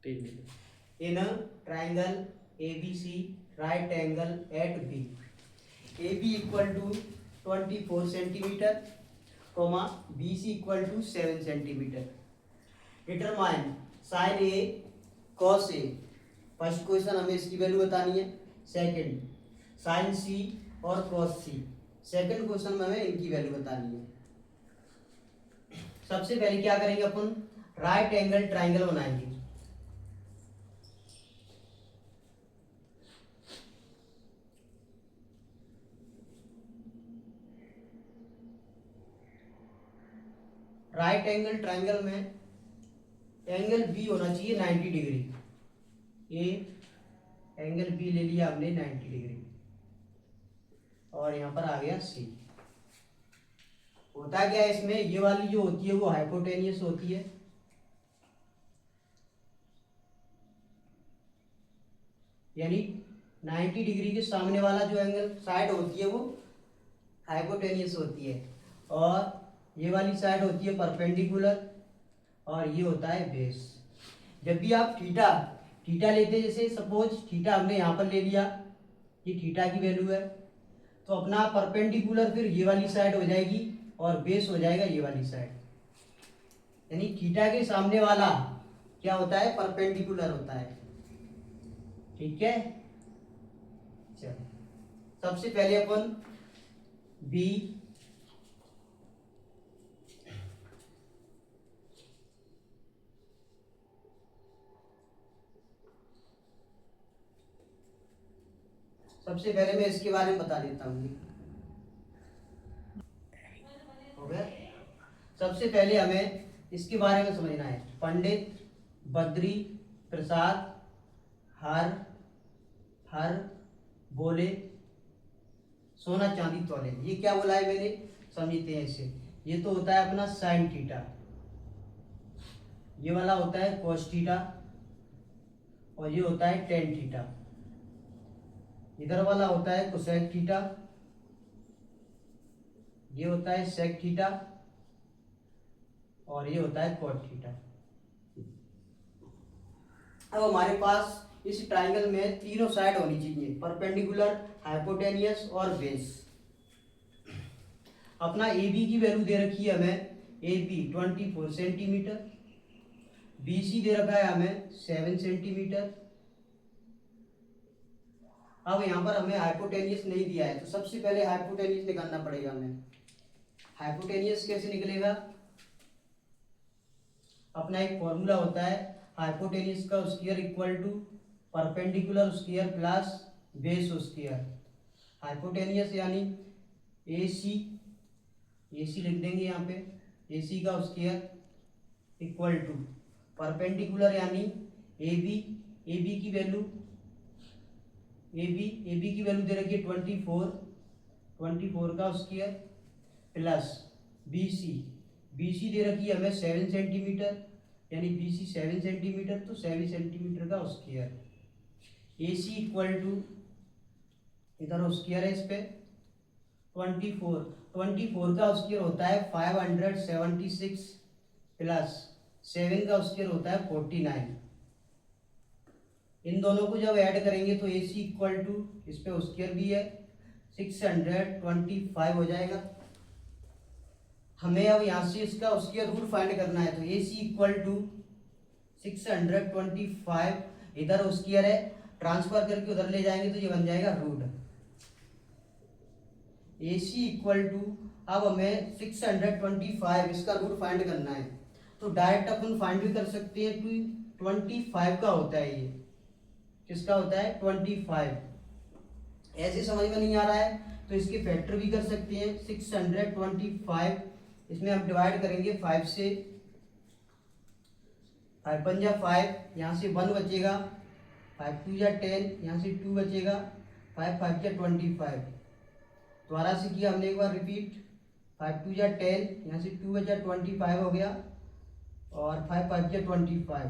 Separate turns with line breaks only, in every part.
In a triangle ABC, right angle at B. AB equal to 24 centimeter, comma BC equal to 7 centimeter. Determine sin A, cos A. First question हमें इसकी value बतानी है. Second sin C और cos C. Second question में हमें इनकी value बतानी है. सबसे पहले क्या करेंगे अपन, राइट एंगल ट्राइंगल बनाएंगे. राइट एंगल ट्राइंगल में एंगल बी होना चाहिए 90 डिग्री. ए एंगल बी ले लिया हमने 90 डिग्री और यहाँ पर आ गया सी. होता क्या है इसमें, ये वाली जो होती है वो हाइपोटेनियस होती है, यानी 90 डिग्री के सामने वाला जो एंगल साइड होती है वो हाइपोटेनियस होती है, और ये वाली साइड होती है परपेंडिकुलर, और ये होता है बेस. जब भी आप थीटा थीटा लेते हैं, जैसे सपोज थीटा हमने यहाँ पर ले लिया, ये थीटा की वैल्यू है, तो अपना परपेंडिकुलर फिर ये वाली साइड हो जाएगी और बेस हो जाएगा ये वाली साइड. यानी थीटा के सामने वाला क्या होता है, परपेंडिकुलर होता है. ठीक है, चलो सबसे पहले अपन बी सबसे पहले मैं इसके बारे में बता देता हूँ. हो गया. सबसे पहले हमें इसके बारे में समझना है. पंडित, बद्री, प्रसाद, हर हर बोले, सोना चांदी तौले. ये क्या बोला है मैंने, समझते हैं इसे. ये तो होता है अपना साइन थीटा, ये वाला होता है कोस थीटा, और ये होता है टेन थीटा. इधर वाला होता है कोसेक थीटा, ये होता है सेक थीटा, और ये होता है कॉट थीटा. अब हमारे पास इस ट्राइंगल में तीनों साइड होनी चाहिए, परपेंडिकुलर, हाइपोटेनियस और बेस. अपना ए बी की वैल्यू दे रखी है हमें, A B 24 centimetre, B C दे रखा है हमें 7 सेंटीमीटर. अब यहाँ पर हमें हाइपोटेनियस नहीं दिया है, तो सबसे पहले हाइपोटेनियस निकालना पड़ेगा हमें. हाइपोटेनियस कैसे निकलेगा, अपना एक फॉर्मूला होता है, हाइपोटेनियस का square equal to perpendicular square plus base square. Hypotenuse यानी ए सी लिख देंगे यहाँ पे, ए सी का स्क्वायर इक्वल टू परपेंडिकुलर यानी ए बी की वैल्यू ए बी की वैल्यू दे रखी है 24 का स्क्वायर प्लस बी सी दे रखी है हमें 7 सेंटीमीटर, यानी बी सी 7 सेंटीमीटर, तो 7 सेंटीमीटर का square. A C equal to, इधर स्क्वायर है इस पे 24 का स्क्वायर होता है 576 प्लस 7 का स्क्वायर होता है 49. इन दोनों को जब ऐड करेंगे तो ए सी इक्वल टू, इस पे स्क्वायर भी है, 625 हो जाएगा. हमें अब यहाँ से इसका स्क्वायर रूट फाइंड करना है, तो ए सी इक्वल टू 625, इधर स्क्वायर है, ट्रांसफर करके उधर ले जाएंगे तो ये बन जाएगा root. A C equal to, अब हमें 625 इसका रूट फाइंड करना है, तो डायरेक्ट अपन फाइंड भी कर सकते हैं. 25 का होता है, ये किसका होता है 25. ऐसे समझ में नहीं आ रहा है तो इसके फैक्टर भी कर सकते हैं. 625 इसमें हम डिवाइड करेंगे 5 से, 5 पंजा 5, यहाँ से 1 बचेगा, 5 2 जा 10, यहाँ से 2 बचेगा, 5 5 जा 25. दोबारा से किया हमने एक बार रिपीट, 5 2 जा 10, यहाँ से 2 बचा 25 हो गया, और 5 5 जा 25,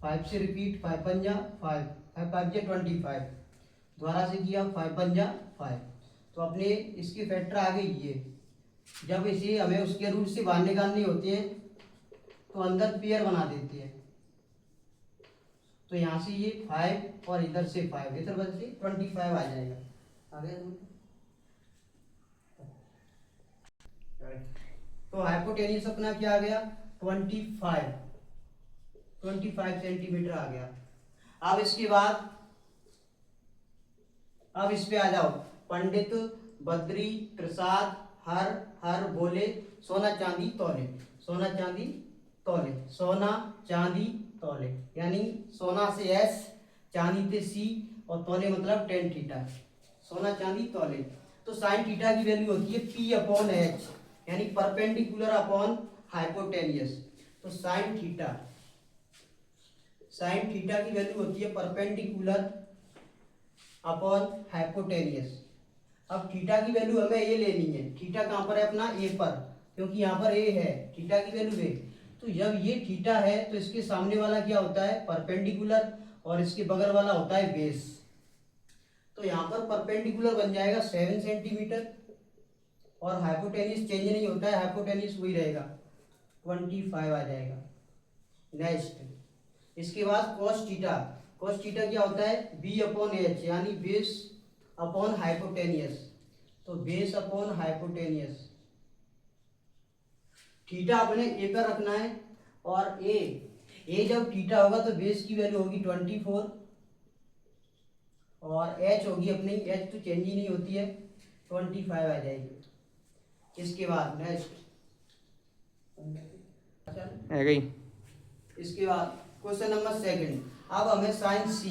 5 से रिपीट, 5 पंजा 5, 5 5 जा 25. दोबारा से किया 5 पंजा 5. तो अपने इसके फैक्टर आ गए ये. जब इसे हमें उसके रूट से बाहर निकालने होते हैं तो अंदर पेयर बना देते हैं. तो यहाँ से ये 5 और इधर से 5, इधर वजह से 25 आ जाएगा। आ गया तो हाइपोटेन्यूज अपना क्या आ गया 25 सेंटीमीटर आ गया। अब इसके बाद अब इस पे आ जाओ। पंडित बद्री प्रसाद हर हर बोले सोना चांदी तौले, सोना चांदी तौले, सोना चांदी तौले, यानी सोना से एस, चांदी से सी और तौले मतलब टेन थीटा, सोना चांदी तौले। तो साइन थीटा की वैल्यू होती है पी अपॉन एच, यानी परपेंडिकुलर अपॉन हाइपोटेनियस। तो साइन थीटा की वैल्यू होती है परपेंडिकुलर अपॉन हाइपोटेनियस। अब थीटा की वैल्यू हमें ये लेनी है, थीटा कहाँ पर है अपना ए पर, क्योंकि यहाँ पर ए है, थीटा की वैल्यू ए। तो जब ये थीटा है तो इसके सामने वाला क्या होता है परपेंडिकुलर, और इसके बगल वाला होता है बेस। तो यहाँ पर परपेंडिकुलर बन जाएगा 7 सेंटीमीटर और हाइपोटेनियस चेंज नहीं होता है, हाइपोटेनियस वही रहेगा 25 आ जाएगा। नेक्स्ट इसके बाद cos थीटा, cos थीटा क्या होता है बी अपॉन एच, यानी बेस अपॉन हाइपोटेनियस। तो बेस अपॉन हाइपोटेनियस, थीटा अपने ए पर रखना है और ए जब थीटा होगा तो बेस की वैल्यू होगी 24 और एच होगी अपनी, एच तो चेंज ही नहीं होती है, 25 आ जाएगी। इसके बाद नेक्स्ट इसके बाद क्वेश्चन नंबर 2। अब हमें साइन सी,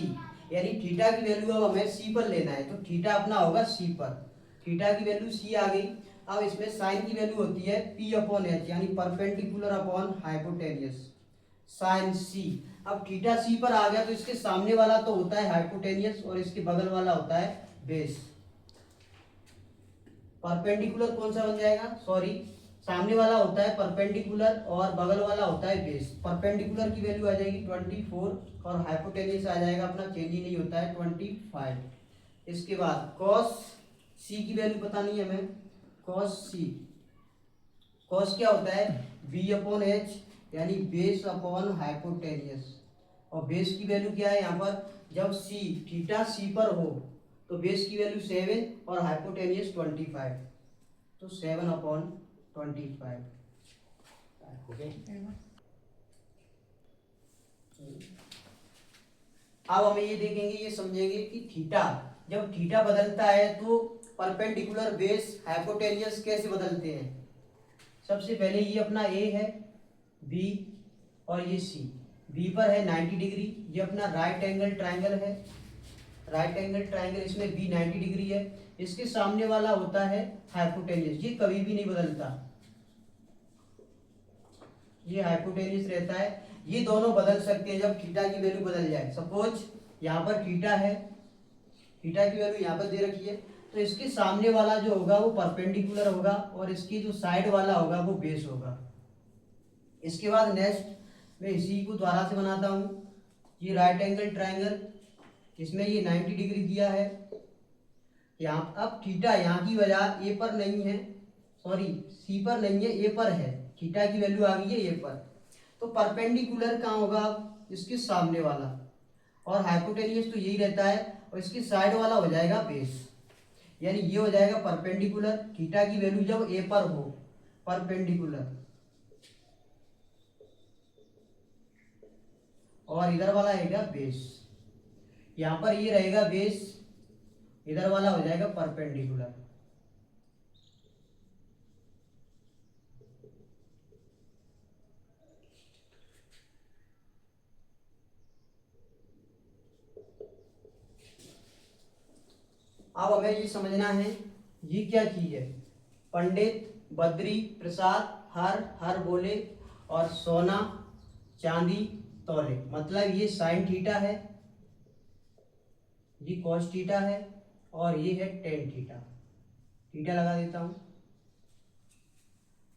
यानी थीटा की वैल्यू अब हमें सी पर लेना है, तो थीटा अपना होगा सी पर, थीटा की वैल्यू सी आ गई। अब इसमें साइन की वैल्यू होती है पी अपॉन एच, यानी परपेंडिकुलर अपॉन हाइपोटेनियस, साइन सी। अब थीटा सी पर आ गया तो इसके सामने वाला तो होता है हाइपोटेनियस और इसके बगल वाला होता है बेस। परपेंडिकुलर कौन सा बन जाएगा, सॉरी सामने वाला होता है परपेंडिकुलर और बगल वाला होता है बेस। परपेंडिकुलर की वैल्यू आ जाएगी 24 और हाइपोटेनियस आ जाएगा अपना, चेंज ही नहीं होता है 25। इसके बाद cos सी की वैल्यू पता नहीं है हमें, cos सी, cos क्या होता है b अपॉन एच, यानी बेस अपॉन हाइपोटेनियस। और बेस की वैल्यू क्या है यहाँ पर, जब सी थीटा सी पर हो तो बेस की वैल्यू 7 और हाइपोटेनियस 25, तो 7 अपॉन 25। अब हमें ये देखेंगे, ये समझेंगे कि थीटा जब थीटा बदलता है तो परपेंडिकुलर बेस हाइपोटेनियस कैसे बदलते हैं। सबसे पहले ये अपना ए है, बी और ये सी, बी पर है 90 डिग्री, ये अपना राइट एंगल ट्राइंगल है, राइट एंगल ट्राइंगल, इसमें बी 90 डिग्री है, इसके सामने वाला होता है हाइपोटेनियस, ये कभी भी नहीं बदलता, ये हाइपोटेनियस रहता है। ये दोनों बदल सकते हैं जब थीटा की वैल्यू बदल जाए। सपोज यहाँ पर थीटा है, थीटा की वैल्यू यहाँ पर दे रखी है, तो इसके सामने वाला जो होगा वो परपेंडिकुलर होगा और इसकी जो साइड वाला होगा वो बेस होगा। इसके बाद नेक्स्ट मैं इसी को दोबारा से बनाता हूँ, ये राइट एंगल ट्राइंगल, इसमें ये 90 डिग्री दिया है यहाँ। अब थीटा यहाँ की वजह ए पर नहीं है, सॉरी सी पर नहीं है, ए पर है, थीटा की वैल्यू आ गई है ए पर, तो परपेंडिकुलर कहाँ होगा इसके सामने वाला, और हाइपोटेनियस तो यही रहता है, और इसकी साइड वाला हो जाएगा बेस, यानी ये हो जाएगा परपेंडिकुलर, थीटा की वैल्यू जब ए पर हो परपेंडिकुलर, और इधर वाला रहेगा बेस, यहाँ पर ये रहेगा बेस, इधर वाला हो जाएगा परपेंडिकुलर। अब हमें ये समझना है ये क्या चीज है, पंडित बद्री प्रसाद हर हर बोले और सोना चांदी तौले, मतलब ये साइन थीटा है, ये कॉस थीटा है और ये है टेन थीटा। थीटा लगा देता हूं,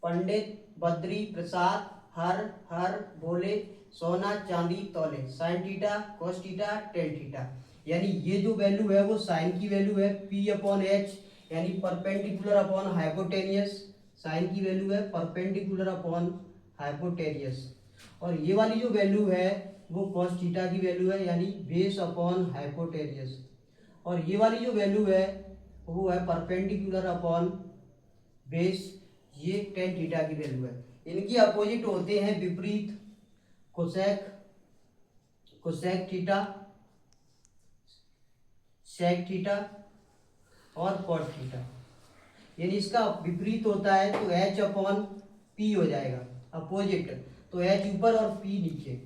पंडित बद्री प्रसाद हर हर बोले सोना चांदी तौले, sine theta cos theta tan theta, यानी ये जो वैल्यू है वो साइन की वैल्यू है P अपॉन एच, यानी परपेंडिकुलर अपॉन हाइपोटेनियस, साइन की वैल्यू है परपेंडिकुलर अपॉन हाइपोटेनियस, और ये वाली जो वैल्यू है वो कॉस थीटा की वैल्यू है, यानी बेस अपॉन हाइपोटेनियस। और ये वाली जो वैल्यू है वो है परपेंडिकुलर अपॉन बेस, ये टेन थीटा की वैल्यू है। इनकी अपोजिट होते हैं विपरीत, cosec, cosec theta, sec theta और कॉट थीटा। यानी इसका विपरीत होता है तो एच अपॉन पी हो जाएगा, अपोजिट तो एच ऊपर और पी नीचे,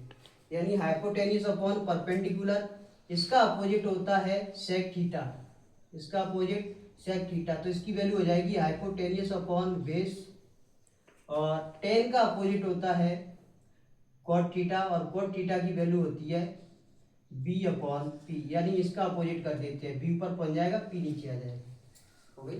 यानी हाइपोटेनियस अपॉन परपेंडिकुलर। इसका अपोजिट होता है सेक थीटा, इसका अपोजिट सेक थीटा, तो इसकी वैल्यू हो जाएगी हाइपोटेनियस अपॉन बेस। और टेन का अपोजिट होता है कॉट थीटा, और कॉट थीटा की वैल्यू होती है बी अपॉन पी, यानी इसका अपोजिट कर देते हैं, बी ऊपर पहुंच जाएगा, पी नीचे आ जाएगा। हो गई।